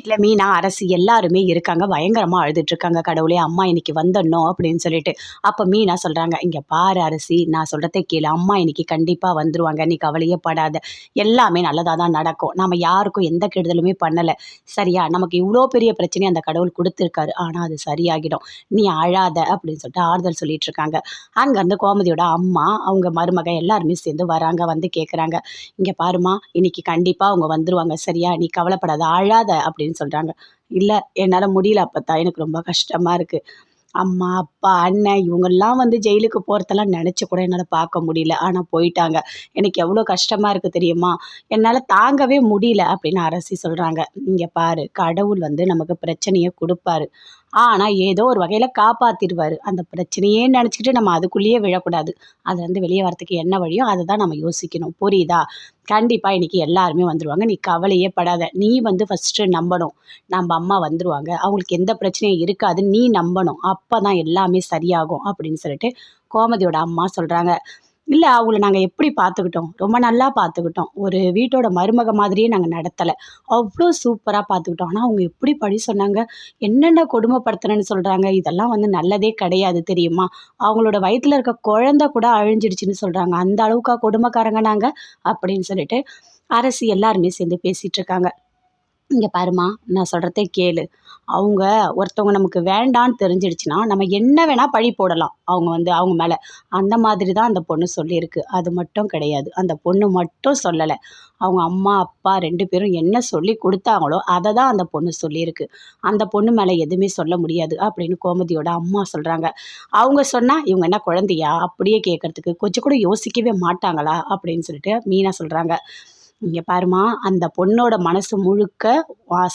வீட்டில் மீனா அரசி எல்லாருமே இருக்காங்க. பயங்கரமாக அழுதுட்டு இருக்காங்க. கடவுளே அம்மா இன்னைக்கு வந்துடணும் அப்படின்னு சொல்லிட்டு. அப்போ மீனா சொல்கிறாங்க, இங்கே பாரு அரசி, நான் சொல்கிறத கேளு, அம்மா இன்னைக்கு கண்டிப்பாக வந்துருவாங்க, நீ கவலையே படாத, எல்லாமே நல்லதாக தான் நடக்கும், நம்ம யாருக்கும் எந்த கெடுதலுமே பண்ணலை, சரியா, நமக்கு இவ்வளோ பெரிய பிரச்சனையை அந்த கடவுள் கொடுத்துருக்காரு, ஆனால் அது சரியாகிடும், நீ அழாத அப்படின்னு சொல்லிட்டு ஆறுதல் சொல்லிட்டு இருக்காங்க. அங்கேருந்து கோமதியோட அம்மா அவங்க மருமக எல்லாருமே சேர்ந்து வராங்க. வந்து கேட்குறாங்க, இங்கே பாருமா இன்னைக்கு கண்டிப்பாக அவங்க வந்துருவாங்க, சரியா, நீ கவலைப்படாத, அழாத அப்படின்னு சொல்கிறாங்க. இல்லை என்னால் முடியல அப்பத்தா, எனக்கு ரொம்ப கஷ்டமாக இருக்குது. அம்மா, அப்பா, அண்ணன் இவங்கெல்லாம் வந்து ஜெயிலுக்கு போகிறதெல்லாம் நினச்சி கூட என்னால் பார்க்க முடியல. ஆனால் போயிட்டாங்க. எனக்கு எவ்வளோ கஷ்டமாக இருக்குது தெரியுமா? என்னால் தாங்கவே முடியல அப்படின்னு அரசி சொல்கிறாங்க. இங்கே பாரு, கடவுள் வந்து நமக்கு பிரச்சனையை கொடுப்பாரு. ஆனால் ஏதோ ஒரு வகையில் காப்பாற்றிடுவார். அந்த பிரச்சனையே நினச்சிக்கிட்டு நம்ம அதுக்குள்ளேயே விழக்கூடாது. அதுலேருந்து வெளியே வரத்துக்கு என்ன வழியோ அதை தான் நம்ம யோசிக்கணும். புரியுதா? கண்டிப்பாக இன்றைக்கி எல்லாருமே வந்துடுவாங்க. நீ கவலையே படாத. நீ வந்து ஃபஸ்ட்டு நம்பணும். நம்ம அம்மா வந்துருவாங்க. அவங்களுக்கு எந்த பிரச்சனையும் இருக்காதுன்னு நீ நம்பணும். அப்போ தான் எல்லாமே சரியாகும் அப்படின்னு சொல்லிட்டு கோமதியோட அம்மா சொல்கிறாங்க. இல்லை அவங்கள நாங்கள் எப்படி பார்த்துக்கிட்டோம், ரொம்ப நல்லா பார்த்துக்கிட்டோம். ஒரு வீட்டோட மருமக மாதிரியே நாங்கள் நடத்தலை. அவ்வளோ சூப்பராக பார்த்துக்கிட்டோம். ஆனால் அவங்க எப்படி பழி சொன்னாங்க, என்னென்ன கொடுமைப்படுத்துனேன்னு சொல்கிறாங்க. இதெல்லாம் வந்து நல்லதே கிடையாது தெரியுமா? அவங்களோட வயிற்றில் இருக்க குழந்தை கூட அழிஞ்சிடுச்சுன்னு சொல்கிறாங்க. அந்த அளவுக்கா கொடுமைக்காரங்க நாங்கள் அப்படின்னு சொல்லிட்டு அரசி எல்லாருமே சேர்ந்து பேசிகிட்டு இருக்காங்க. இங்கே பாருமா, நான் சொல்கிறத கேளு, அவங்க ஒருத்தவங்க நமக்கு வேண்டான்னு தெரிஞ்சிடுச்சுன்னா நம்ம என்ன வேணால் பழி போடலாம் அவங்க வந்து அவங்க மேலே. அந்த மாதிரி தான் அந்த பொண்ணு சொல்லியிருக்கு. அது மட்டும் கிடையாது, அந்த பொண்ணு மட்டும் சொல்லலை, அவங்க அம்மா அப்பா 2 பேரும் என்ன சொல்லி கொடுத்தாங்களோ அதை தான் அந்த பொண்ணு சொல்லியிருக்கு. அந்த பொண்ணு மேலே எதுவுமே சொல்ல முடியாது அப்படின்னு கோமதியோட அம்மா சொல்கிறாங்க. அவங்க சொன்னால் இவங்க என்ன குழந்தையா அப்படியே கேட்குறதுக்கு, கொஞ்சம் கூட யோசிக்கவே மாட்டாங்களா அப்படின்னு சொல்லிட்டு மீனா சொல்கிறாங்க. இங்கே பாருமா, அந்த பொண்ணோட மனசு முழுக்க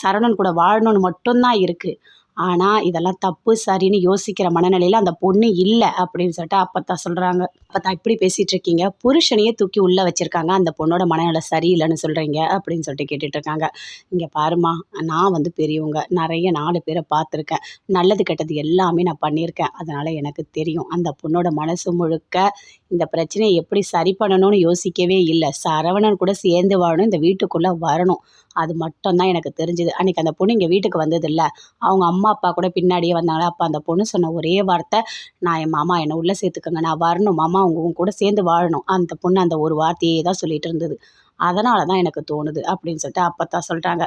சரவணன் கூட வாழணும்னு மட்டும்தான் இருக்குது. ஆனால் இதெல்லாம் தப்பு சரின்னு யோசிக்கிற மனநிலையில் அந்த பொண்ணு இல்லை அப்படின்னு சொல்லிட்டு அப்பத்தா சொல்கிறாங்க. அப்பத்தா இப்படி பேசிகிட்டு இருக்கீங்க, புருஷனையே தூக்கி உள்ளே வச்சுருக்காங்க, அந்த பொண்ணோட மனநிலை சரியில்லைன்னு சொல்கிறீங்க அப்படின்னு சொல்லிட்டு கேட்டுட்டு இருக்காங்க. இங்கே பாருமா, நான் வந்து பெரியவங்க, நிறைய 4 பேரை பார்த்துருக்கேன், நல்லது கெட்டது எல்லாமே நான் பண்ணியிருக்கேன். அதனால் எனக்கு தெரியும் அந்த பொண்ணோட மனசு முழுக்க இந்த பிரச்சனையை எப்படி சரி பண்ணணும்னு யோசிக்கவே இல்லை. சரவணன் கூட சேர்ந்து வாழணும், இந்த வீட்டுக்குள்ளே வரணும், அது மட்டும்தான் எனக்கு தெரிஞ்சுது. அன்றைக்கி அந்த பொண்ணு இங்கே வீட்டுக்கு வந்ததில்ல, அவங்க அம்மா அப்பா கூட பின்னாடியே வந்தாங்களா, அப்போ அந்த பொண்ணு சொன்ன ஒரே வார்த்தை, நான் என் மாமா என்னை உள்ளே சேர்த்துக்கங்க, நான் வரணும் மாமா, அவங்க கூட சேர்ந்து வாழணும். அந்த பொண்ணு அந்த ஒரு வார்த்தையே தான் சொல்லிட்டு இருந்தது. அதனால தான் எனக்கு தோணுது அப்படின்னு சொல்லிட்டு அப்பத்தான் சொல்கிறாங்க.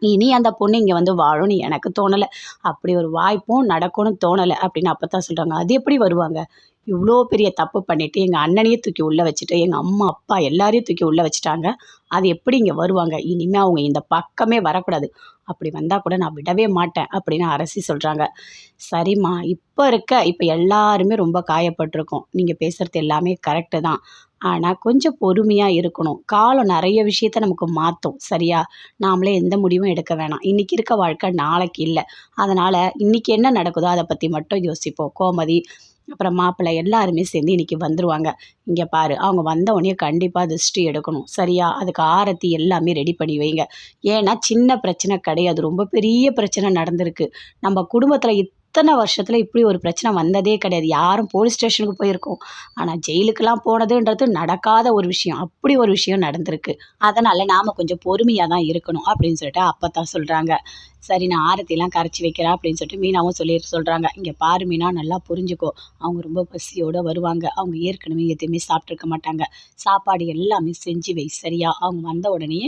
இனி அந்த பொண்ணு இங்கே வந்து வாழும்னு எனக்கு தோணலை, அப்படி ஒரு வாய்ப்பும் நடக்கும்னு தோணலை அப்படின்னு அப்பத்தான் சொல்கிறாங்க. அது எப்படி வருவாங்க, இவ்வளோ பெரிய தப்பு பண்ணிவிட்டு எங்கள் அண்ணனையே தூக்கி உள்ளே வச்சுட்டு எங்கள் அம்மா அப்பா எல்லாரையும் தூக்கி உள்ளே வச்சுட்டாங்க, அது எப்படி இங்கே வருவாங்க, இனிமேல் அவங்க இந்த பக்கமே வரக்கூடாது, அப்படி வந்தால் கூட நான் விடவே மாட்டேன் அப்படின்னு அரசி சொல்கிறாங்க. சரிம்மா, இப்போ எல்லாருமே ரொம்ப காயப்பட்டிருக்கோம், நீங்கள் பேசுகிறது எல்லாமே கரெக்டு தான், ஆனால் கொஞ்சம் பொறுமையாக இருக்கணும். காலம் நிறைய விஷயத்த நமக்கு மாற்றும், சரியா, நாமளே எந்த முடிவும் எடுக்க வேணாம். இன்றைக்கி இருக்க வாழ்க்கை நாளைக்கு இல்லை. அதனால் இன்றைக்கி என்ன நடக்குதோ அதை பற்றி மட்டும் யோசிப்போம். கோமதி அப்புறம் மாப்பிள்ளை எல்லாருமே சேர்ந்து இன்றைக்கி வந்துடுவாங்க. இங்கே பாரு, அவங்க வந்த உடனே கண்டிப்பாக திருஷ்டி எடுக்கணும், சரியா, அதுக்கு ஆரத்தி எல்லாமே ரெடி பண்ணி வைங்க. ஏன்னா சின்ன பிரச்சனை கிடையாது, ரொம்ப பெரிய பிரச்சனை நடந்திருக்கு. நம்ம குடும்பத்தில் இத்தனை வருஷத்தில் இப்படி ஒரு பிரச்சனை வந்ததே கிடையாது. யாரும் போலீஸ் ஸ்டேஷனுக்கு போயிருக்கோம், ஆனால் ஜெயிலுக்கெல்லாம் போனதுன்றது நடக்காத ஒரு விஷயம். அப்படி ஒரு விஷயம் நடந்திருக்கு. அதனால் நாம் கொஞ்சம் பொறுமையாக தான் இருக்கணும் அப்படின்னு சொல்லிட்டு அப்பத்தான் சொல்கிறாங்க. சரி, நான் ஆரத்திலாம் கரைச்சி வைக்கிறேன் அப்படின்னு சொல்லிட்டு மீனாவும் சொல்கிறாங்க. இங்கே பாரு மீனா, நல்லா புரிஞ்சுக்கோ, அவங்க ரொம்ப பசியோடு வருவாங்க, அவங்க ஏற்கனவே எதுவுமே சாப்பிட்ருக்க மாட்டாங்க, சாப்பாடு எல்லாமே செஞ்சு வை, சரியா, அவங்க வந்த உடனே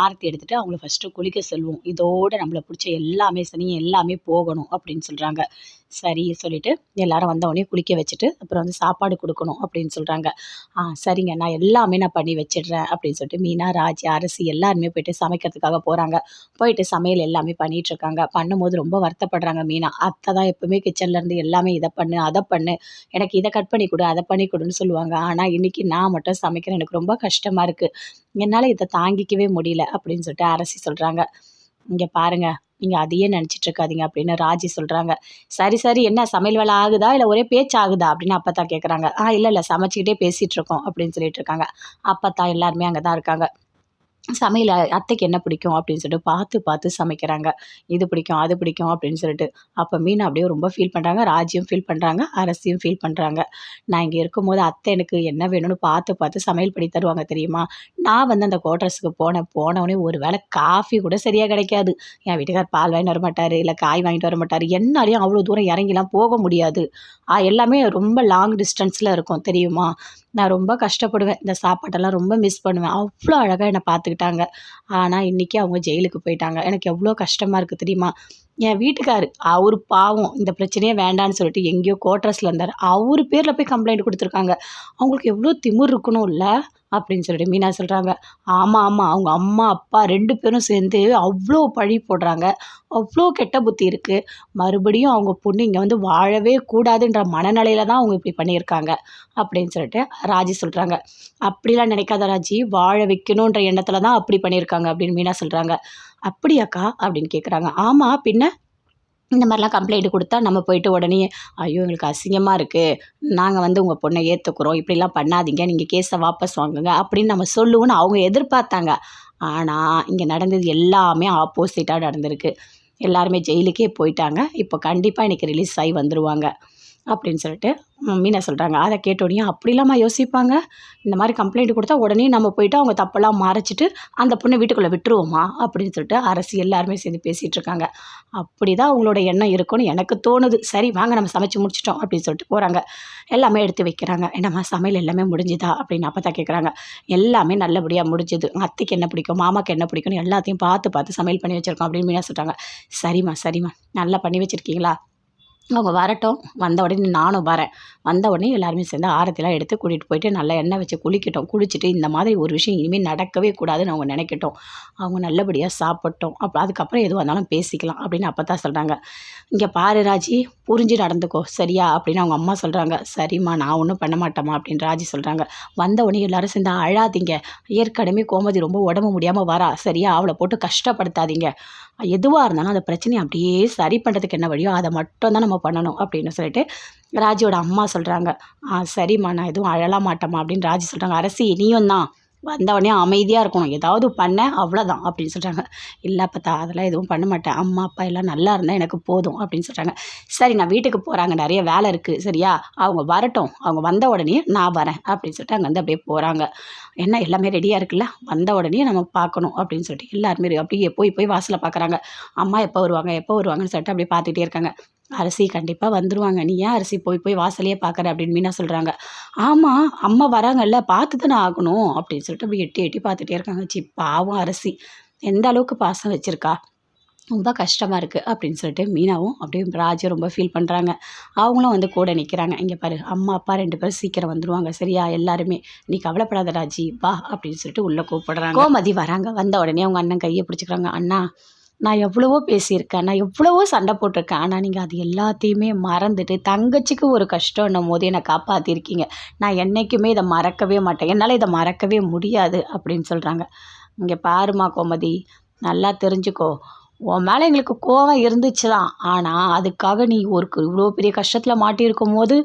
ஆரத்தி எடுத்துகிட்டு அவங்கள ஃபஸ்ட்டு குளிக்க சொல்லுவோம், இதோடு நம்மளை பிடிச்ச எல்லாமே சனி எல்லாமே போகணும் அப்படின்னு சொல்கிறாங்க. சரி சொல்லிவிட்டு எல்லாரும் வந்த உடனே குளிக்க வச்சுட்டு அப்புறம் வந்து சாப்பாடு கொடுக்கணும் அப்படின்னு சொல்கிறாங்க. சரிங்க, நான் எல்லாமே நான் பண்ணி வச்சிடுறேன் அப்படின்னு சொல்லிட்டு மீனா, ராஜி, அரசி எல்லாருமே போயிட்டு சமைக்கிறதுக்காக போகிறாங்க. போயிட்டு சமையல் எல்லாமே பண்ணிகிட்ருக்காங்க. பண்ணும்போது ரொம்ப வருத்தப்படுறாங்க மீனா. அத்தை தான் எப்போவுமே கிச்சன்லேருந்து எல்லாமே இதை பண்ணு அதை பண்ணு, எனக்கு இதை கட் பண்ணி கொடு அதை பண்ணி கொடுன்னு சொல்லுவாங்க. ஆனால் இன்றைக்கி நான் மட்டும் சமைக்கிறேன், எனக்கு ரொம்ப கஷ்டமாக இருக்குது, என்னால் இதை தாங்கிக்கவே முடியல அப்படின்னு சொல்லிட்டு அரசி சொல்கிறாங்க. இங்கே பாருங்கள், நீங்கள் அதையே நினச்சிட்டு இருக்காதீங்க அப்படின்னு ராஜி சொல்கிறாங்க. சரி சரி, என்ன சமையல் வேலை ஆகுதா இல்லை ஒரே பேச்சு ஆகுதா அப்படின்னு அப்பத்தான் கேட்குறாங்க. இல்லை இல்லை, சமைச்சிக்கிட்டே பேசிகிட்டு இருக்கோம் அப்படின்னு சொல்லிட்டு இருக்காங்க. அப்பத்தான் எல்லாருமே அங்கே தான் இருக்காங்க. சமையல் அத்தைக்கு என்ன பிடிக்கும் அப்படின்னு சொல்லிட்டு பார்த்து பார்த்து சமைக்கிறாங்க. இது பிடிக்கும், அது பிடிக்கும் அப்படின்னு சொல்லிட்டு. அப்போ மீனா அப்படியே ரொம்ப ஃபீல் பண்ணுறாங்க. ராஜியும் ஃபீல் பண்ணுறாங்க. அரசியும் ஃபீல் பண்ணுறாங்க. நான் இங்கே இருக்கும்போது அத்தை எனக்கு என்ன வேணும்னு பார்த்து பார்த்து சமையல் பண்ணி தருவாங்க தெரியுமா? நான் வந்து அந்த குவார்ட்டர்ஸுக்கு போனவுடனே ஒரு வேளை காஃபி கூட சரியா கிடைக்காது. என் வீட்டுக்காரர் பால் வாங்கிட்டு வரமாட்டாரு, இல்ல காய் வாங்கிட்டு வரமாட்டாரு. என்னாலயும் அவ்வளோ தூரம் இறங்கிலாம் போக முடியாது. எல்லாமே ரொம்ப லாங் டிஸ்டன்ஸ்ல இருக்கும் தெரியுமா? நான் ரொம்ப கஷ்டப்படுவேன். இந்த சாப்பாட்டெல்லாம் ரொம்ப மிஸ் பண்ணுவேன். அவ்வளோ அழகா என்ன பார்த்துக்கிட்டாங்க. ஆனா, இன்னைக்கு அவங்க ஜெயிலுக்கு போயிட்டாங்க. எனக்கு எவ்வளோ கஷ்டமா இருக்கு தெரியுமா? என் வீட்டுக்காரு, அவரு பாவம் இந்த பிரச்சனையே வேண்டான்னு சொல்லிட்டு எங்கேயோ குவார்ட்டர்ஸ்ல இருந்தாரு. அவரு பேர்ல போய் கம்ப்ளைண்ட் குடுத்துருக்காங்க. அவங்களுக்கு எவ்வளோ திமிரு இருக்கணும்ல? அப்படின்னு சொல்லிட்டு மீனா சொல்றாங்க. ஆமா, ஆமா. அவங்க அம்மா, அப்பா 2 பேரும் சேர்ந்து அவ்ளோ பழி போடுறாங்க. அவ்ளோ கெட்ட புத்தி இருக்கு. மறுபடியும் அவங்க பொண்ணு இங்க வந்து வாழவே கூடாதுன்ற மனநிலையில தான் அவங்க இப்படி பண்ணியிருக்காங்க. அப்படின்னு சொல்லிட்டு ராஜி சொல்றாங்க. அப்படிலாம் நினைக்காத ராஜி. வாழ வைக்கணுன்ற எண்ணத்துல தான் அப்படி பண்ணியிருக்காங்க அப்படின்னு மீனா சொல்றாங்க. அப்படியாக்கா? அப்படின்னு கேட்குறாங்க. ஆமா பின்ன? இந்த மாதிரிலாம் கம்ப்ளைண்ட் குடுத்தா நம்ம போயிட்டு உடனே, ஐயோ! எங்களுக்கு அசிங்கமா இருக்கு. நாங்க வந்து உங்க பொண்ண ஏத்துக்கிறோம். இப்படிலாம் பண்ணாதீங்க. நீங்க கேஸ வாபஸ் வாங்குங்க அப்படின்னு நம்ம சொல்லுவோம்னு அவங்க எதிர்பார்த்தாங்க. ஆனா, இங்க நடந்தது எல்லாமே ஆப்போசிட்டா நடந்திருக்கு. எல்லாருமே ஜெயிலுக்கே போயிட்டாங்க. இப்போ கண்டிப்பா இன்னைக்கு ரிலீஸ் ஆயி வந்துருவாங்க. அப்படின்னு சொல்லிட்டு மீனா சொல்றாங்க. அத கேட்டோனயே அப்படிலாமா யோசிப்பாங்க? இந்த மாரி கம்ப்ளைண்ட் குடுத்தா உடனே நம்ம போயிட்டு அவங்க தப்பெல்லாம் மறைச்சிட்டு, அந்த பொண்ண வீட்டுக்குள்ள விட்டுருவோமா? அப்படின்னு சொல்லிட்டு அரசு எல்லாருமே சேர்ந்து பேசிட்டு இருக்காங்க. அப்படிதான் அவங்களோட எண்ணம் இருக்கும்னு எனக்கு தோணுது. சரி வாங்க நம்ம சமைச்சு முடிச்சுட்டோம் அப்படின்னு சொல்லிட்டு போறாங்க. எல்லாமே எடுத்து வைக்கிறாங்க. என்னம்மா சமையல் எல்லாமே முடிஞ்சுதா? அப்படின்னு அப்பத்தா கேட்குறாங்க. எல்லாமே நல்லபடியா முடிஞ்சுது. அத்தைக்கு என்ன பிடிக்கும்? மாமாக்கு என்ன பிடிக்கும்னு எல்லாத்தையும் பார்த்து பார்த்து சமையல் பண்ணி வச்சிருக்கோம் அப்படின்னு மீனா சொல்றாங்க. சரிம்மா, சரிம்மா. நல்லா பண்ணி வச்சிருக்கீங்களா? அவங்க வரட்டும். வந்த உடனே நானும் வரேன். வந்த உடனே எல்லாருமே சேர்ந்து ஆரத்திலாம் எடுத்து கூட்டிட்டு போயிட்டு நல்லா எண்ணெய் வச்சு குளிக்கட்டும். குளிச்சுட்டு இந்த மாதிரி ஒரு விஷயம் இனிமேல் நடக்கவே கூடாதுன்னு அவங்க நினைக்கட்டும். அவங்க நல்லபடியா சாப்பிடட்டும். அதுக்கப்புறம் எதுவா இருந்தாலும் பேசிக்கலாம் அப்படின்னு அப்பத்தா சொல்றாங்க. இங்க பாரு ராஜி, புரிஞ்சு நடந்துக்கோ சரியா? அப்படின்னு அவங்க அம்மா சொல்றாங்க. சரிம்மா நான் ஒன்றும் பண்ண மாட்டேம்மா அப்படின்னு ராஜி சொல்றாங்க. வந்த உடனே எல்லாரும் சேர்ந்து அழாதீங்க. ஏற்கனவே கோமதி ரொம்ப உடம்பு முடியாம வரா சரியா? அவளை போட்டு கஷ்டப்படுத்தாதீங்க. எதுவா இருந்தாலும் அந்த பிரச்சனைய அப்படியே சரி பண்றதுக்கு என்ன வழியோ அத மட்டும் தான் நம்ம பண்ணணும் அப்படின்னு சொல்லிட்டு ராஜியோட அம்மா சொல்றாங்க. சரிம்மா நான் எதுவும் அழலாம் மாட்டேம்மா அப்படின்னு ராஜி சொல்றாங்க. அரசி நீயும் தான் வந்த உடனே அமைதியா இருக்கணும். ஏதாவது பண்ண அவ்வளோதான் அப்படின்னு சொல்றாங்க. இல்ல அப்பத்தா அதெல்லாம் எதுவும் பண்ண மாட்டேன். அம்மா, அப்பா எல்லாம் நல்லா இருந்தா எனக்கு போதும் அப்படின்னு சொல்றாங்க. சரி நான் வீட்டுக்கு போறாங்க. நெறைய வேலை இருக்கு சரியா? அவங்க வரட்டும். அவங்க வந்த உடனே நான் வரேன் அப்படின்னு சொல்லிட்டு அங்கருந்து அப்படியே போறாங்க. என்ன எல்லாமே ரெடியா இருக்குல்ல? வந்த உடனே நம்ம பார்க்கணும் அப்படின்னு சொல்லிட்டு எல்லாருமே அப்படியே போய் போய் வாசல பார்க்குறாங்க. அம்மா எப்போ வருவாங்க? எப்போ வருவாங்கன்னு சொல்லிட்டு அப்படியே பார்த்துட்டே இருக்காங்க. அரசி கண்டிப்பா வந்துருவாங்க. நீ ஏன் அரசி போய் போய் வாசலையே பார்க்குற அப்படின்னு மீனா சொல்றாங்க. ஆமா, அம்மா வராங்கல்ல பார்த்து தானே ஆகணும் அப்படின்னு சொல்லிட்டு அப்படி எட்டி எட்டி பார்த்துட்டே இருக்காங்க. பாவம் அரசி எந்த அளவுக்கு பாசம் வச்சிருக்கா? ரொம்ப கஷ்டமா இருக்கு அப்படின்னு சொல்லிட்டு மீனாவும் அப்படியே ராஜும் ரொம்ப ஃபீல் பண்றாங்க. அவங்களும் வந்து கூட நிற்கிறாங்க. இங்க பாரு அம்மா, அப்பா 2 பேரும் சீக்கிரம் வந்துருவாங்க சரியா? எல்லாருமே நீ கவலைப்படாத ராஜி வா அப்படின்னு சொல்லிட்டு உள்ள கூப்பிடுறாங்க. கோமதி வராங்க. வந்த உடனே அவங்க அண்ணன் கையை பிடிச்சிக்கிறாங்க. அண்ணா நான் எவ்வளவோ பேசியிருக்கேன். நான் எவ்வளவோ சண்டை போட்டிருக்கேன். ஆனா நீங்க அது எல்லாத்தையுமே மறந்துட்டு தங்கச்சிக்கு ஒரு கஷ்டம்ன்னும்போது என்னை காப்பாத்தியிருக்கீங்க. நான் என்னைக்குமே இதை மறக்கவே மாட்டேன். என்னால இதை மறக்கவே முடியாது அப்படின்னு சொல்றாங்க. இங்க பாரும்மா கோமதி, நல்லா தெரிஞ்சுக்கோ. உன் மேல எங்களுக்கு கோவம் இருந்துச்சு தான். ஆனா அதுக்காக நீ இவ்வளோ பெரிய கஷ்டத்துல மாட்டியிருக்கும்போது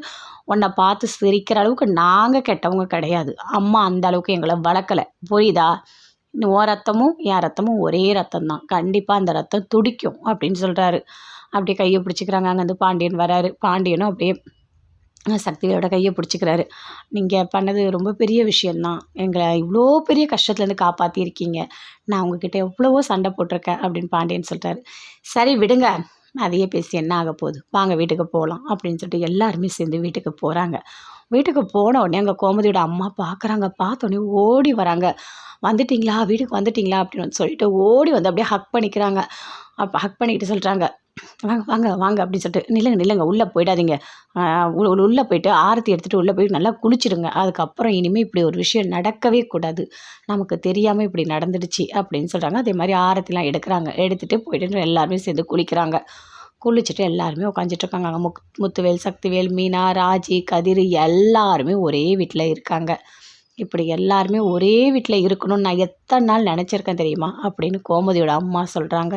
உன்னை பார்த்து சிரிக்கிற அளவுக்கு நாங்க கெட்டவங்க கிடையாது. அம்மா அந்த அளவுக்கு எங்களை வளர்க்கல. புரியுதா? உன் ரத்தமும் என் ரத்தமும் ஒரே ரத்தம் தான். கண்டிப்பா அந்த ரத்தம் துடிக்கும் அப்படின்னு சொல்றாரு. அப்படியே கையை பிடிச்சிக்கிறாங்க. அங்கேருந்து பாண்டியன் வராரு. பாண்டியனும் அப்படியே சக்தியோட கையை பிடிச்சிக்கிறாரு. நீங்க பண்ணது ரொம்ப பெரிய விஷயம் தான். எங்களை இவ்வளோ பெரிய கஷ்டத்துலேருந்து காப்பாத்தியிருக்கீங்க. நான் உங்ககிட்ட எவ்வளவோ சண்டை போட்டிருக்கேன் அப்படின்னு பாண்டியன் சொல்றாரு. சரி விடுங்க. அதையே பேசி என்ன ஆக போகுது? வாங்க வீட்டுக்கு போகலாம் அப்படின்னு சொல்லிட்டு எல்லாருமே சேர்ந்து வீட்டுக்கு போறாங்க. வீட்டுக்கு போன உடனே அங்கே கோமதியோட அம்மா பார்க்குறாங்க. பார்த்தோன்னே ஓடி வராங்க. வந்துட்டீங்களா? வீட்டுக்கு வந்துட்டீங்களா? அப்படின்னு வந்து சொல்லிட்டு ஓடி வந்து அப்படியே ஹக் பண்ணிக்கிறாங்க. அப்போ ஹக் பண்ணிக்கிட்டு சொல்கிறாங்க. வாங்க வாங்க வாங்க அப்படின்னு சொல்லிட்டு நில்லுங்க நில்லுங்க உள்ளே போயிடாதீங்க. உள்ளே போயிட்டு ஆரத்தி எடுத்துகிட்டு உள்ளே போய் நல்லா குளிச்சிடுங்க. அதுக்கப்புறம் இனிமேல் இப்படி ஒரு விஷயம் நடக்கவே கூடாது. நமக்கு தெரியாமல் இப்படி நடந்துடுச்சு அப்படின்னு சொல்கிறாங்க. அதே மாதிரி ஆரத்திலாம் எடுக்கிறாங்க. எடுத்துகிட்டு போயிட்டு எல்லாருமே சேர்ந்து குளிக்கிறாங்க. குளிச்சுட்டு எல்லாருமே உட்காந்துட்ருக்காங்க. அங்கே முத்துவேல், சக்திவேல், மீனா, ராஜி, கதிர் எல்லாருமே ஒரே வீட்டில் இருக்காங்க. இப்படி எல்லாருமே ஒரே வீட்டில் இருக்கணும்னு நான் எத்தனை நாள் நினச்சிருக்கேன் தெரியுமா? அப்படின்னு கோமதியோட அம்மா சொல்கிறாங்க.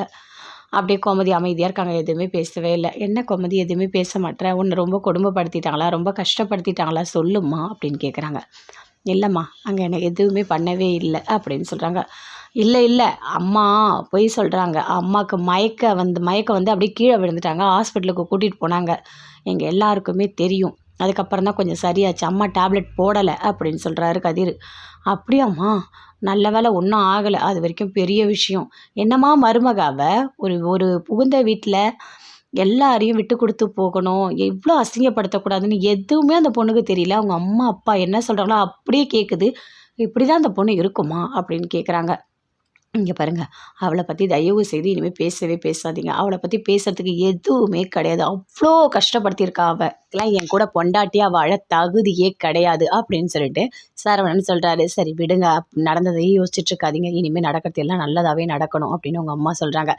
அப்படியே கோமதி அமைதியாக இருக்காங்க. எதுவுமே பேசவே இல்லை. என்ன கோமதி எதுவுமே பேச மாட்டேற? உன்னை ரொம்ப கொடுமைப்படுத்திட்டாங்களா? ரொம்ப கஷ்டப்படுத்திட்டாங்களா? சொல்லும்மா அப்படின்னு கேட்குறாங்க. இல்லைம்மா அங்கே என்னை எதுவுமே பண்ணவே இல்லை அப்படின்னு சொல்கிறாங்க. இல்லை இல்லை, அம்மா பொய் சொல்கிறாங்க. அம்மாவுக்கு மயக்கம் வந்து அப்படியே கீழே விழுந்துட்டாங்க. ஹாஸ்பிட்டலுக்கு கூட்டிகிட்டு போனாங்க. எங்கள் எல்லாருக்குமே தெரியும். அதுக்கப்புறம் தான் கொஞ்சம் சரியாச்சு. அம்மா டேப்லெட் போடலை அப்படின்னு சொல்கிறாரு கதிர். அப்படியாம்மா, நல்ல வேளை ஒன்றும் ஆகலை. அது வரைக்கும் பெரிய விஷயம். என்னம்மா மருமக அவ, ஒரு ஒரு புகுந்த வீட்டில் எல்லாரையும் விட்டு கொடுத்து போகணும், எவ்வளோ அசிங்கப்படுத்தக்கூடாதுன்னு எதுவுமே அந்த பொண்ணுக்கு தெரியல. அவங்க அம்மா அப்பா என்ன சொல்கிறாங்களோ அப்படியே கேட்குது. இப்படி தான் அந்த பொண்ணு இருக்குமா அப்படின்னு கேட்குறாங்க. இங்கே பாருங்க, அவளை பற்றி தயவு செய்து இனிமேல் பேசவே பேசாதீங்க. அவளை பற்றி பேசுறதுக்கு எதுவுமே கிடையாது. அவ்வளோ கஷ்டப்படுத்தியிருக்கா அவள். இதெல்லாம் என் கூட பொண்டாட்டியாக வாழ தகுதியே கிடையாது அப்படின்னு சொல்லிட்டு சரவணன் சொல்கிறாரு. சரி விடுங்க, நடந்ததையே யோசிச்சுட்டு இருக்காதீங்க. இனிமேல் நடக்கிறது எல்லாம் நல்லதாகவே நடக்கணும் அப்படின்னு உங்கள் அம்மா சொல்கிறாங்க.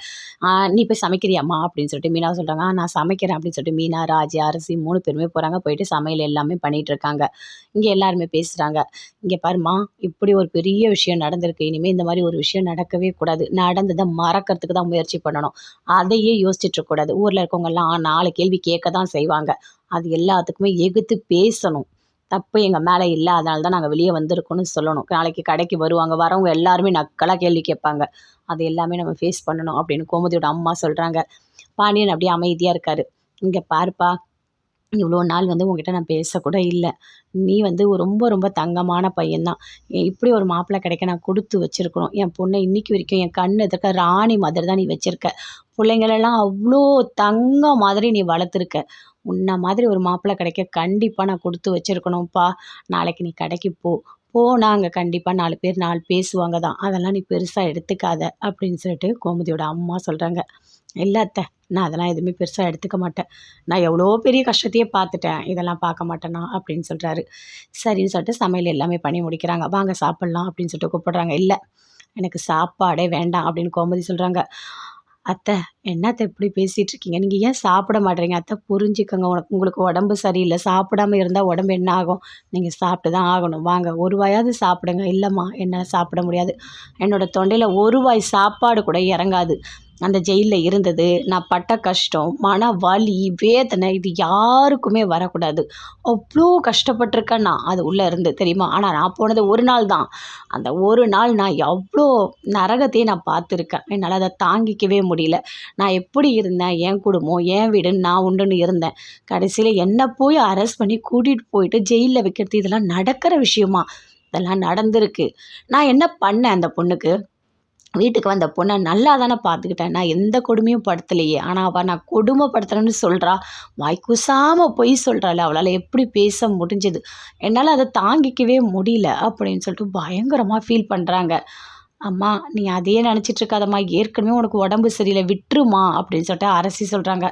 நீ போய் சமைக்கிறியாம்மா அப்படின்னு சொல்லிட்டு மீனா சொல்கிறாங்க. நான் சமைக்கிறேன் அப்படின்னு சொல்லிட்டு மீனா, ராஜி, அரசி 3 பேருமே போகிறாங்க. போயிட்டு சமையல் எல்லாமே பண்ணிகிட்டு இருக்காங்க. இங்கே எல்லாருமே பேசுகிறாங்க. இங்கே பாருமா, இப்படி ஒரு பெரிய விஷயம் நடந்திருக்கு. இனிமேல் இந்த மாதிரி ஒரு விஷயம் நடக்கவே கூடாது. நடந்ததை மறக்கிறதுக்கு தான் முயற்சி பண்ணணும். அதையே யோசிச்சுட்டு இருக்கக்கூடாது. ஊரில் இருக்கவங்கெல்லாம் 4 கேள்வி கேட்க தான் செய்வாங்க. அது எல்லாத்துக்குமே எதிர்த்து பேசணும். தப்பு எங்கள் மேலே இல்லை, அதனால தான் நாங்கள் வெளியே வந்திருக்கோன்னு சொல்லணும். நாளைக்கு கடைக்கு வருவாங்க, வரவங்க எல்லாருமே நக்கலாக கேள்வி கேட்பாங்க. அது எல்லாமே நம்ம ஃபேஸ் பண்ணணும் அப்படின்னு கோமதியோட அம்மா சொல்கிறாங்க. பாண்டியன் அப்படியே அமைதியாக இருக்காரு. இங்கே பாருப்பா, இவ்வளோ நாள் வந்து உங்ககிட்ட நான் பேசக்கூட இல்லை. நீ வந்து ரொம்ப ரொம்ப தங்கமான பையன்தான். இப்படி ஒரு மாப்பிள்ளை கிடைக்க நான் கொடுத்து வச்சுருக்கணும். என் பொண்ணை இன்னைக்கு வரைக்கும் என் கண் எதிர்க்க ராணி மாதிரி தான் நீ வச்சுருக்க. பிள்ளைங்களெல்லாம் அவ்வளோ தங்கம் மாதிரி நீ வளர்த்துருக்க. உன்ன மாதிரி ஒரு மாப்பிள்ளை கிடைக்க கண்டிப்பாக நான் கொடுத்து வச்சுருக்கணும்ப்பா. நாளைக்கு நீ கடைக்கு போனால் அங்கே கண்டிப்பாக 4 பேர் 4 பேசுவாங்க தான். அதெல்லாம் நீ பெருசாக எடுத்துக்காத அப்படின்னு சொல்லிட்டு கோமதியோட அம்மா சொல்கிறாங்க. இல்லை அத்தை, நான் அதெல்லாம் எதுவுமே பெருசாக எடுத்துக்க மாட்டேன். நான் எவ்வளோ பெரிய கஷ்டத்தையே பார்த்துட்டேன், இதெல்லாம் பார்க்க மாட்டேனா அப்படின்னு சொல்கிறாரு. சரின்னு சொல்லிட்டு சமையல் எல்லாமே பண்ணி முடிக்கிறாங்க. வாங்க சாப்பிட்லாம் அப்படின்னு சொல்லிட்டு கூப்பிடுறாங்க. இல்லை, எனக்கு சாப்பாடே வேண்டாம் அப்படின்னு கோமதி சொல்கிறாங்க. அத்தை, என்னத்தை இப்படி பேசிகிட்டு இருக்கீங்க? நீங்கள் ஏன் சாப்பிட மாட்டேறீங்க? அத்தை புரிஞ்சுக்கோங்க, உங்களுக்கு உடம்பு சரியில்லை. சாப்பிடாம இருந்தால் உடம்பு என்ன ஆகும்? நீங்கள் சாப்பிட்டு தான் ஆகணும். வாங்க ஒரு வாயாவது சாப்பிடுங்க. இல்லைம்மா, என்னால் சாப்பிட முடியாது. என்னோடய தொண்டையில் ஒரு வாய் சாப்பாடு கூட இறங்காது. அந்த ஜெயிலில் இருந்தது, நான் பட்ட கஷ்டம், மன வலி, வேதனை, இது யாருக்குமே வரக்கூடாது. அவ்வளோ கஷ்டப்பட்டிருக்கேன் நான் அது உள்ளே இருந்து, தெரியுமா? ஆனால் நான் போனது ஒரு நாள் தான். அந்த ஒரு நாள் நான் எவ்வளோ நரகத்தையே நான் பார்த்துருக்கேன். என்னால் அதை தாங்கிக்கவே முடியல. நான் எப்படி இருந்தேன், என் குடும்பம், என் வீடுன்னு நான் உண்டுன்னு இருந்தேன். கடைசியில் என்னை போய் அரெஸ்ட் பண்ணி கூட்டிகிட்டு போயிட்டு ஜெயிலில் வைக்கிறது, இதெல்லாம் நடக்கிற விஷயமா? இதெல்லாம் நடந்திருக்கு. நான் என்ன பண்ணேன் அந்த பொண்ணுக்கு? வீட்டுக்கு வந்த பொண்ணை நல்லா தானே பார்த்துக்கிட்டேன். நான் எந்த கொடுமையும் படுத்தலையே. ஆனால் அவள் நான் கொடுமைப்படுத்துகிறேன்னு சொல்கிறா. வாய்க்கூசாமல் பொய் சொல்கிறாள். அவளால் எப்படி பேச முடிஞ்சது? என்னால் அதை தாங்கிக்கவே முடியல அப்படின்னு சொல்லிட்டு பயங்கரமாக ஃபீல் பண்ணுறாங்க. அம்மா, நீ அதையே நினச்சிட்டு இருக்காதம்மா. ஏற்கனவே உனக்கு உடம்பு சரியில்லை, விட்டுருமா அப்படின்னு சொல்லிட்டு அரசி சொல்கிறாங்க.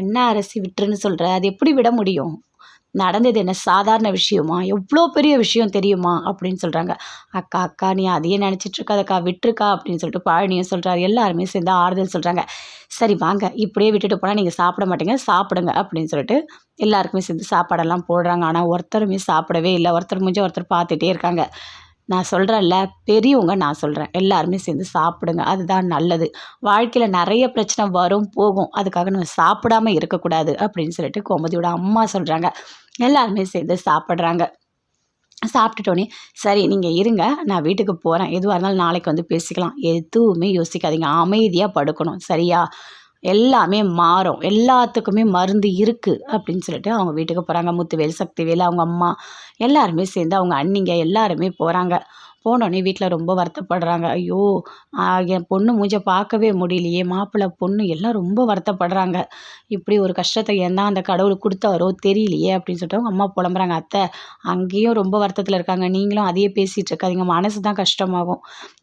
என்ன அரசி விட்டுருன்னு சொல்கிற? அது எப்படி விட முடியும்? நடந்தது என்ன சாதாரண விஷயமா? எவ்வளோ பெரிய விஷயம் தெரியுமா அப்படின்னு சொல்கிறாங்க. அக்கா அக்கா, நீ அதையே நினச்சிட்டு இருக்காதக்கா, விட்டுருக்கா அப்படின்னு சொல்லிட்டு பழனியும் சொல்கிறாரு. எல்லாருமே சேர்ந்து ஆறுதல் சொல்கிறாங்க. சரி வாங்க, இப்படியே விட்டுட்டு போனால் நீங்கள் சாப்பிட மாட்டீங்க, சாப்பிடுங்க அப்படின்னு சொல்லிட்டு எல்லாருக்குமே சேர்ந்து சாப்பாடெல்லாம் போடுறாங்க. ஆனால் ஒருத்தருமே சாப்பிடவே இல்லை. ஒருத்தர் முடிஞ்ச ஒருத்தர் பார்த்துட்டே இருக்காங்க. நான் சொல்கிறேன்ல, பெரியவங்க, நான் சொல்கிறேன், எல்லாருமே சேர்ந்து சாப்பிடுங்க, அதுதான் நல்லது. வாழ்க்கையில் நிறைய பிரச்சனை வரும் போகும், அதுக்காக நம்ம சாப்பிடாமல் இருக்கக்கூடாது அப்படின்னு சொல்லிட்டு கோமதியோட அம்மா சொல்கிறாங்க. எல்லாருமே சேர்ந்து சாப்பிட்றாங்க. சாப்பிட்டுட்டோன்னே, சரி நீங்கள் இருங்க, நான் வீட்டுக்கு போகிறேன், எதுவாக இருந்தாலும் நாளைக்கு வந்து பேசிக்கலாம், எதுவுமே யோசிக்காதீங்க, அமைதியாக படுக்கணும், சரியா? எல்லாமே மாறும், எல்லாத்துக்குமே மருந்து இருக்குது அப்படின்னு சொல்லிட்டு அவங்க வீட்டுக்கு போகிறாங்க. முத்துவேல், சக்திவேல், அவங்க அம்மா எல்லாருமே சேர்ந்து, அவங்க அண்ணிங்க எல்லாருமே போகிறாங்க. போனோடனே வீட்டில் ரொம்ப வருத்தப்படுறாங்க. ஐயோ, என் பொண்ணு மூஞ்ச பார்க்கவே முடியலையே, மாப்பிள்ளை பொண்ணு எல்லாம் ரொம்ப வருத்தப்படுறாங்க. இப்படி ஒரு கஷ்டத்தை ஏன் தான் அந்த கடவுள் கொடுத்தாரோ தெரியலையே அப்படின்னு சொல்லிட்டு அவங்க அம்மா புலம்புறாங்க. அத்தை அங்கேயும் ரொம்ப வருத்தத்தில் இருக்காங்க. நீங்களும் அதையே பேசிகிட்டு இருக்காதீங்க, மனசு தான் கஷ்டமாகும்.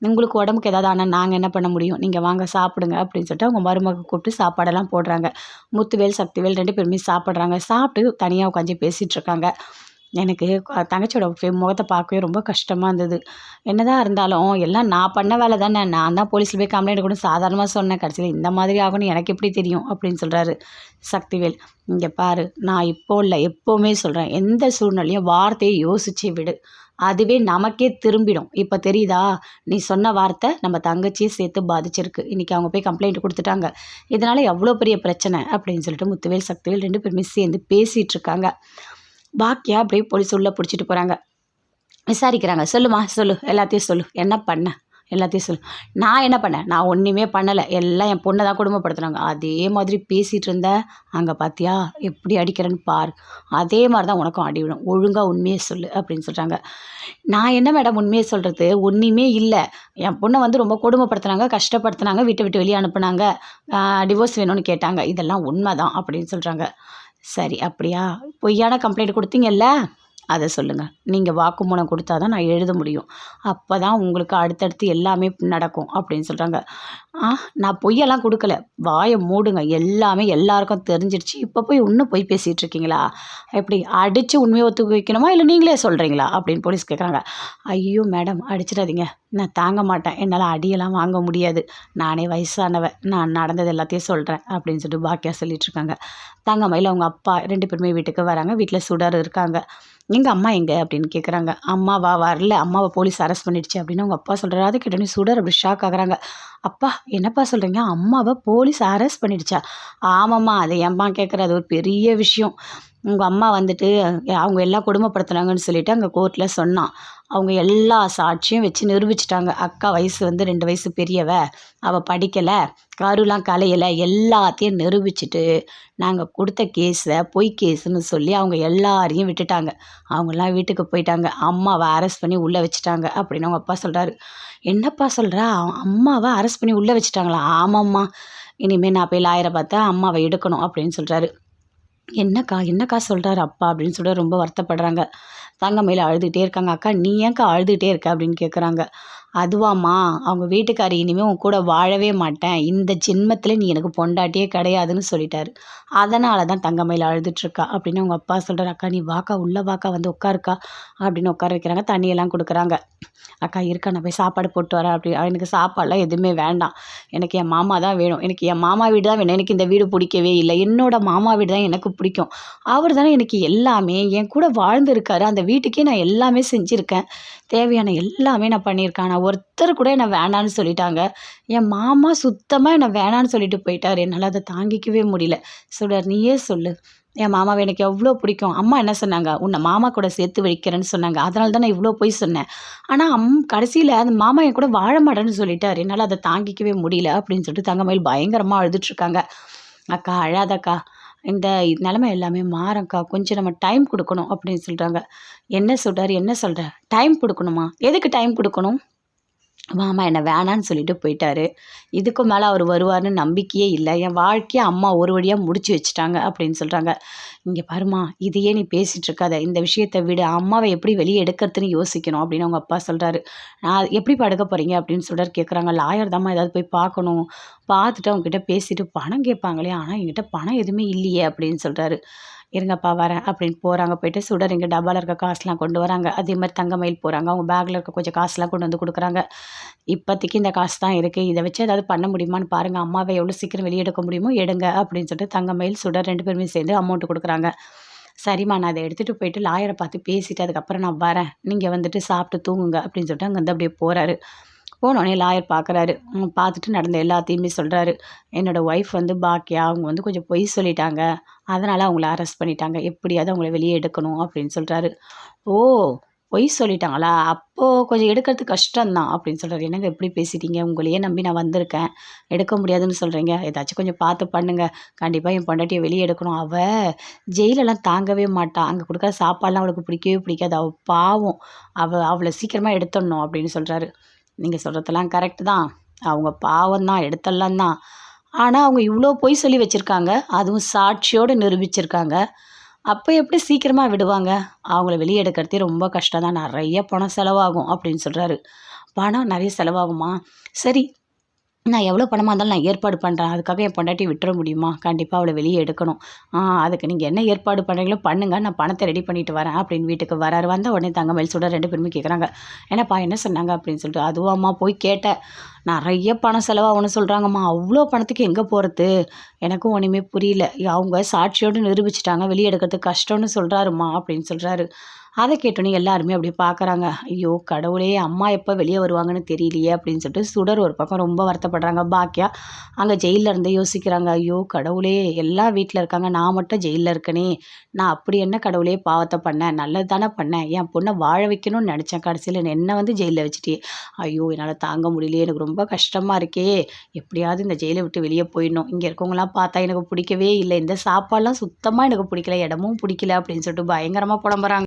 உங்களுக்கு உடம்புக்கு ஏதாவது ஆனால் நாங்கள் என்ன பண்ண முடியும்? நீங்கள் வாங்க சாப்பிடுங்க அப்படின்னு சொல்லிட்டு அவங்க மருமக கூப்பிட்டு சாப்பாடெல்லாம் போடுறாங்க. முத்துவேல், சக்திவேல் 2 பேருமே சாப்பிட்றாங்க. சாப்பிட்டு தனியாக உட்காந்து பேசிகிட்டு இருக்காங்க. எனக்கு தங்கச்சியோட முகத்தை பார்க்கவே ரொம்ப கஷ்டமாக இருந்தது. என்னதான் இருந்தாலும் எல்லாம் நான் பண்ண வேலை தானே, நான் தான் போலீஸில் போய் கம்ப்ளைண்ட் கூட சாதாரணமாக சொன்னேன். கடைசியில் இந்த மாதிரி ஆகும்னு எனக்கு எப்படி தெரியும் அப்படின்னு சொல்கிறாரு சக்திவேல். இங்கே பாரு, நான் இப்போ இல்லை எப்போவுமே சொல்கிறேன், எந்த சூழ்நிலையும் வார்த்தையை யோசிச்சு விடு, அதுவே நமக்கே திரும்பிடும். இப்போ தெரியுதா, நீ சொன்ன வார்த்தை நம்ம தங்கச்சியை சேர்த்து பாதிச்சிருக்கு. இன்றைக்கி அவங்க போய் கம்ப்ளைண்ட் கொடுத்துட்டாங்க, இதனால் எவ்வளோ பெரிய பிரச்சனை அப்படின்னு சொல்லிட்டு முத்துவேல், சக்திவேல் 2 பேருமே சேர்ந்து பேசிகிட்டு இருக்காங்க. பாக்கியா அப்படியே போலீஸ் உள்ளே பிடிச்சிட்டு போகிறாங்க. விசாரிக்கிறாங்க. சொல்லுமா, சொல்லு, எல்லாத்தையும் சொல்லு, என்ன பண்ண, எல்லாத்தையும் சொல்லு. நான் என்ன பண்ணேன்? நான் ஒன்றுமே பண்ணலை. எல்லாம் என் பொண்ணை தான் கொடுமைப்படுத்துனாங்க. அதே மாதிரி பேசிகிட்டு இருந்த, அங்கே பார்த்தியா எப்படி அடிக்கிறேன்னு பாரு. அதே மாதிரி தான் உனக்கும் அடி விடும். ஒழுங்காக உண்மையை சொல்லு அப்படின்னு சொல்கிறாங்க. நான் என்ன மேடம் உண்மையை சொல்கிறது? ஒன்றுமே இல்லை. என் பொண்ணை வந்து ரொம்ப கொடுமைப்படுத்துனாங்க, கஷ்டப்படுத்துனாங்க, வீட்டை விட்டு வெளியே அனுப்புனாங்க, டிவோர்ஸ் வேணும்னு கேட்டாங்க. இதெல்லாம் உண்மை தான் அப்படின்னு சொல்கிறாங்க. சரி அப்படியா? பொய்யான கம்ப்ளைண்ட் கொடுத்தீங்கல்ல, அதை சொல்லுங்கள். நீங்கள் வாக்குமூலம் கொடுத்தா தான் நான் எழுத முடியும். அப்போ தான் உங்களுக்கு அடுத்தடுத்து எல்லாமே நடக்கும் அப்படின்னு சொல்கிறாங்க. நான் பொய்யெல்லாம் கொடுக்கல. வாயை மூடுங்க. எல்லாமே எல்லாருக்கும் தெரிஞ்சிடுச்சு. இப்போ போய் இன்னும் பொய் பேசிகிட்டு இருக்கீங்களா? எப்படி அடித்து உண்மையை ஒத்துக்க வைக்கணுமா, இல்லை நீங்களே சொல்கிறீங்களா அப்படின்னு போலீஸ் கேட்குறாங்க. ஐயோ மேடம் அடிச்சிடாதீங்க, நான் தாங்க மாட்டேன். என்னால் அடியெல்லாம் வாங்க முடியாது. நானே வயசானவ, நான் நடந்தது எல்லாத்தையும் சொல்கிறேன் அப்படின்னு சொல்லிட்டு பாக்கியா சொல்லிகிட்ருக்காங்க. தங்கமயில் அவங்க அப்பா 2 பேருமே வீட்டுக்கு வராங்க. வீட்டில் சுடர் இருக்காங்க. எங்கள் அம்மா எங்கே அப்படின்னு கேட்குறாங்க. அம்மாவா வரல, அம்மாவை போலீஸ் அரெஸ்ட் பண்ணிடுச்சு அப்படின்னு அவங்க அப்பா சொல்கிறாரு. அது கேட்டோன்னே சுடர் அப்படி ஷாக் ஆகுறாங்க. அப்பா என்னப்பா சொல்கிறீங்க? அம்மாவை போலீஸ் அரெஸ்ட் பண்ணிடுச்சா? ஆமாம்மா, அதை ஏம்மா கேட்குற? அது ஒரு பெரிய விஷயம். உங்கள் அம்மா வந்துட்டு அவங்க எல்லாம் கொடுமைப்படுத்துனாங்கன்னு சொல்லிட்டு அங்கே கோர்ட்டில் சொன்னான். அவங்க எல்லா சாட்சியும் வச்சு நிரூபிச்சிட்டாங்க. அக்கா வயசு வந்து 2 வயசு பெரியவ, அவள் படிக்கலை, கருலாம் கலையலை, எல்லாத்தையும் நிரூபிச்சுட்டு நாங்கள் கொடுத்த கேஸை பொய் கேஸுன்னு சொல்லி அவங்க எல்லாரையும் விட்டுட்டாங்க. அவங்கெல்லாம் வீட்டுக்கு போயிட்டாங்க. அம்மாவை அரெஸ்ட் பண்ணி உள்ளே வச்சுட்டாங்க அப்படின்னு அவங்க அப்பா சொல்கிறாரு. என்னப்பா சொல்கிற? அம்மாவை அரெஸ்ட் பண்ணி உள்ளே வச்சுட்டாங்களா? ஆமாம்மா, இனிமேல் நான் போய் லாயரை பார்த்தா அம்மாவை எடுக்கணும் அப்படின்னு சொல்கிறாரு. என்னக்கா சொல்கிறாரு அப்பா அப்படின்னு சொல்லிட்டு ரொம்ப வருத்தப்படுறாங்க. தங்கமயில் அழுதுகிட்டே இருக்காங்க. அக்கா நீ ஏன்க்கா அழுதுகிட்டே இருக்க அப்படின்னு கேட்குறாங்க. அதுவாம்மா, அவங்க வீட்டுக்காரி இனிமேல் உன் கூட வாழவே மாட்டேன், இந்த ஜென்மத்தில் நீ எனக்கு பொண்டாட்டியே கிடையாதுன்னு சொல்லிட்டாரு. அதனால தான் தங்கமயில் அழுதுட்ருக்கா அப்படின்னு அவங்க அப்பா சொல்கிறார். அக்கா நீ வாக்கா, உள்ளே வாக்கா, வந்து உட்காருக்கா அப்படின்னு உட்கார வைக்கிறாங்க. தண்ணியெல்லாம் கொடுக்குறாங்க. அக்கா இருக்கா, நான் போய் சாப்பாடு போட்டு வரேன் அப்படி. எனக்கு சாப்பாடெலாம் எதுவுமே வேண்டாம், எனக்கு என் மாமா தான் வேணும், எனக்கு என் மாமா வீடு தான் வேணும், எனக்கு இந்த வீடு பிடிக்கவே இல்லை, என்னோட மாமா வீடு தான் எனக்கு பிடிக்கும், அவர் தானே எனக்கு எல்லாமே, என் கூட வாழ்ந்துருக்காரு, அந்த வீட்டுக்கே நான் எல்லாமே செஞ்சுருக்கேன், தேவையான எல்லாமே நான் பண்ணியிருக்கேன். நான் ஒருத்தர் கூட என்னை வேண்டான்னு சொல்லிட்டாங்க. என் மாமா சுத்தமாக என்னை வேணான்னு சொல்லிட்டு போயிட்டார். என்னால் அதை தாங்கிக்கவே முடியல. சுடர் நீயே சொல்லு, என் மாமாவை எனக்கு எவ்வளோ பிடிக்கும். அம்மா என்ன சொன்னாங்க? உன்னை மாமா கூட சேர்த்து வைக்கிறேன்னு சொன்னாங்க. அதனால தான் நான் இவ்வளோ போய் சொன்னேன். ஆனால் கடைசியில் அந்த மாமா என் கூட வாழ மாட்டேன்னு சொல்லிட்டார். என்னால் அதை தாங்கிக்கவே முடியல அப்படின்னு சொல்லிட்டு தங்கமயில் பயங்கரமாக அழுதுட்ருக்காங்க. அக்கா அழாதக்கா, இந்த நிலமை எல்லாமே மாறங்க்கா, கொஞ்சம் நம்ம டைம் கொடுக்கணும் அப்படின்னு சொல்கிறாங்க. என்ன சொல்கிறார்? என்ன சொல்கிற? டைம் கொடுக்கணுமா? எதுக்கு டைம் கொடுக்கணும்? மாமா என்னை வேணான்னு சொல்லிட்டு போயிட்டாரு. இதுக்கு மேலே அவர் வருவார்னு நம்பிக்கையே இல்லை. என் வாழ்க்கையை அம்மா ஒரு வழியாக முடிச்சு வச்சுட்டாங்க அப்படின்னு சொல்கிறாங்க. இங்கே பாருமா, இதையே நீ பேசிகிட்டு இருக்காத, இந்த விஷயத்தை விட அம்மாவை எப்படி வெளியே எடுக்கிறதுன்னு யோசிக்கணும் அப்படின்னு அவங்க அப்பா சொல்கிறாரு. நான் எப்படி படுக்க போகிறீங்க அப்படின்னு சொல்கிறார். கேட்குறாங்க. லாயர் தாம்மா, ஏதாவது போய் பார்க்கணும், பார்த்துட்டு அவங்ககிட்ட பேசிட்டு பணம் கேட்பாங்களே, ஆனால் என்கிட்ட பணம் எதுவுமே இல்லையே அப்படின்னு சொல்கிறாரு. இருங்கப்பா வரேன் அப்படின்னு போகிறாங்க. போயிட்டு சுடர் இங்கே டப்பாவில் இருக்க காசுலாம் கொண்டு வராங்க. அதே மாதிரி தங்கமயில் போகிறாங்க. அவங்க பேக்கில் இருக்க கொஞ்சம் காசுலாம் கொண்டு வந்து கொடுக்குறாங்க. இப்போதைக்கு இந்த காசு தான் இருக்குது, இதை வச்சு ஏதாவது பண்ண முடியுமான்னு பாருங்கள், அம்மாவை எவ்வளோ சீக்கிரம் வெளியே எடுக்க முடியுமோ எடுங்க அப்படின்னு சொல்லிட்டு தங்கமயில் சுடர் 2 பேருமே சேர்ந்து அமௌண்ட்டு கொடுக்குறாங்க. சரிம்மா, நான் அதை எடுத்துகிட்டு போயிட்டு லாயரை பார்த்து பேசிவிட்டு அதுக்கப்புறம் நான் வரேன், நீங்கள் வந்துட்டு சாப்பிட்டு தூங்குங்க அப்படின்னு சொல்லிட்டு அங்கேருந்து அப்படியே போகிறாரு. போனோடனே லாயர் பார்க்குறாரு. பார்த்துட்டு நடந்த எல்லாத்தையுமே சொல்கிறாரு. என்னோடய ஒய்ஃப் வந்து பாக்கியா, அவங்க வந்து கொஞ்சம் பொய் சொல்லிட்டாங்க, அதனால் அவங்கள அரெஸ்ட் பண்ணிட்டாங்க, எப்படியாவது அவங்கள வெளியே எடுக்கணும் அப்படின்னு சொல்கிறாரு. ஓ, பொய் சொல்லிட்டாங்களா? அப்போது கொஞ்சம் எடுக்கிறது கஷ்டம்தான் அப்படின்னு சொல்கிறாரு. என்னங்க எப்படி பேசிட்டீங்க? உங்களையே நம்பி நான் வந்திருக்கேன், எடுக்க முடியாதுன்னு சொல்கிறீங்க, ஏதாச்சும் கொஞ்சம் பார்த்து பண்ணுங்கள், கண்டிப்பாக என் பொண்டாட்டியை வெளியே எடுக்கணும், அவள் ஜெயிலெல்லாம் தாங்கவே மாட்டாள், அங்கே கொடுக்குற சாப்பாடெலாம் அவளுக்கு பிடிக்கவே பிடிக்காது, அவள் பாவம், அவளை சீக்கிரமாக எடுத்துடணும் அப்படின்னு சொல்கிறாரு. நீங்கள் சொல்கிறதெல்லாம் கரெக்டு தான், அவங்க பாவம் தான், எடுத்துடலாம் தான், ஆனால் அவங்க இவ்வளோ பொய் சொல்லி வச்சுருக்காங்க, அதுவும் சாட்சியோடு நிரூபிச்சிருக்காங்க, அப்போ எப்படி சீக்கிரமாக விடுவாங்க? அவங்கள வெளியே எடுக்கிறதே ரொம்ப கஷ்டம் தான், நிறைய பணம் செலவாகும் அப்படின்னு சொல்கிறாரு. பணம் நிறைய செலவாகுமா? சரி, நான் எவ்வளோ பணமாக இருந்தாலும் நான் ஏற்பாடு பண்ணுறேன், அதுக்காக என் பொண்டாட்டியை விட்டுற முடியுமா? கண்டிப்பாக அவளை வெளியே எடுக்கணும். அதுக்கு நீங்கள் என்ன ஏற்பாடு பண்ணுறீங்களோ பண்ணுங்கள், நான் பணத்தை ரெடி பண்ணிட்டு வரேன் அப்படின்னு வீட்டுக்கு வராரு. வந்த உடனே தங்கமயில் சுடர் 2 பேருமே கேட்குறாங்க. என்னப்பா என்ன சொன்னாங்க அப்படின்னு சொல்லிட்டு. அதுவாம்மா, போய் கேட்டேன், நிறைய பணம் செலவாகும்னு சொல்கிறாங்கம்மா, அவ்வளோ பணத்துக்கு எங்கே போகிறது? எனக்கும் ஒன்றுமே புரியல, அவங்க சாட்சியோடு நிரூபிச்சிட்டாங்க, வெளியே எடுக்கிறதுக்கு கஷ்டம்னு சொல்கிறாருமா அப்படின்னு சொல்கிறாரு. அத கேட்டோனே எல்லாருமே அப்படி பார்க்குறாங்க. ஐயோ! கடவுளே! அம்மா எப்போ வெளிய வருவாங்கன்னு தெரியலையே அப்படின்னு சொல்லிட்டு சுடர் ஒரு பக்கம் ரொம்ப வருத்தப்படுறாங்க. பாக்கியா அங்க ஜெயில்ல இருந்து யோசிக்கிறாங்க. ஐயோ! கடவுளே! எல்லாம் வீட்ல இருக்காங்க. நான் மட்டும் ஜெயில்ல இருக்கனே! நான் அப்படி என்ன கடவுளே பாவத்த பண்ணேன்? நல்லது தானே பண்ணேன். என் பொண்ண வாழ வைக்கணும்னு நெனச்சேன். கடைசியில என்ன வந்து ஜெயில்ல வச்சுட்டியே! ஐயோ! என்னால தாங்க முடியலையே! எனக்கு ரொம்ப கஷ்டமா இருக்கே! எப்படியாவது இந்த ஜெயில விட்டு வெளிய போயிடணும். இங்க இருக்கவங்கலாம் பார்த்தா எனக்கு பிடிக்கவே இல்ல. இந்த சாப்பாடுலாம் சுத்தமா எனக்கு பிடிக்கல. இடமும் பிடிக்கல அப்படின்னு சொல்லிட்டு பயங்கரமா புலம்புறாங்க.